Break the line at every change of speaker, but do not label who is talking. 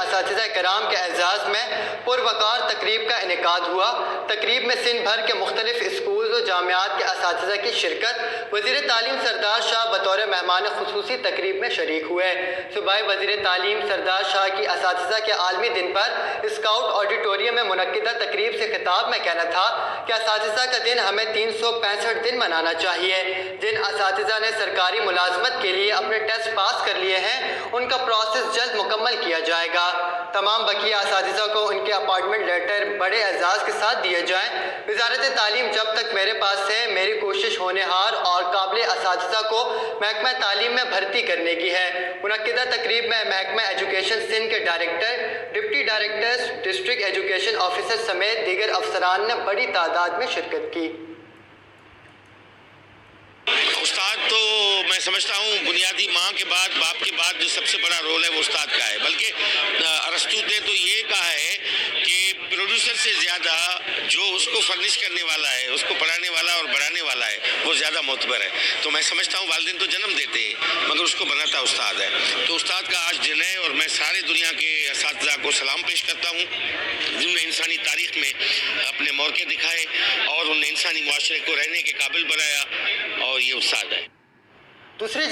اساتذہ کرام کے اعزاز میں پروقار تقریب کا انعقاد ہوا۔ تقریب میں سندھ بھر کے مختلف اسکولز و جامعات کے اساتذہ کی شرکت۔ وزیر تعلیم سردار شاہ بطور مہمان خصوصی تقریب میں شریک ہوئے۔ صوبائی وزیر تعلیم سردار شاہ کی اساتذہ کے عالمی دن پر اسکاؤٹ آڈیٹوریم میں منعقدہ تقریب سے خطاب میں کہنا تھا کہ اساتذہ کا دن ہمیں 365 دن منانا چاہیے۔ جن اساتذہ نے سرکاری ملازمت کے لیے اپنے ٹیسٹ پاس کر لیے ہیں ان کا پروسیس جلد مکمل کیا جائے گا۔ تمام بقیہ اساتذہ کو ان کے اپائنٹمنٹ لیٹر بڑے اعزاز کے ساتھ دیے جائیں۔ وزارت تعلیم جب تک میرے پاس ہے میری کوشش ہونہار اور قابل اساتذہ کو محکمہ تعلیم میں بھرتی کرنے کی ہے۔ منعقدہ تقریب میں محکمہ ایجوکیشن سندھ کے director, deputy directors, district education officer سمیت دیگر افسران نے بڑی تعداد میں شرکت کی۔
استاد تو میں سمجھتا ہوں بنیادی ماں کے بعد باپ کے بعد جو سب سے بڑا رول ہے وہ استاد کا ہے، بلکہ ارسطو نے تو یہ کہا ہے کہ پروڈیوسر سے زیادہ جو اس کو فرنش کرنے والا ہے، اس کو پڑھانے والا اور بڑھانے والا ہے وہ زیادہ معتبر ہے۔ تو میں سمجھتا ہوں والدین تو جنم دیتے ہیں مگر اس کو بناتا استاد ہے۔ تو استاد کا آج دن ہے اور میں سارے دنیا کے اساتذہ کو سلام پیش کرتا ہوں جنہوں نے انسانی تاریخ میں اپنے موقع دکھائے اور انہوں نے انسانی معاشرے کو رہنے کے قابل بنایا، اور یہ استاد ہے۔
دوسری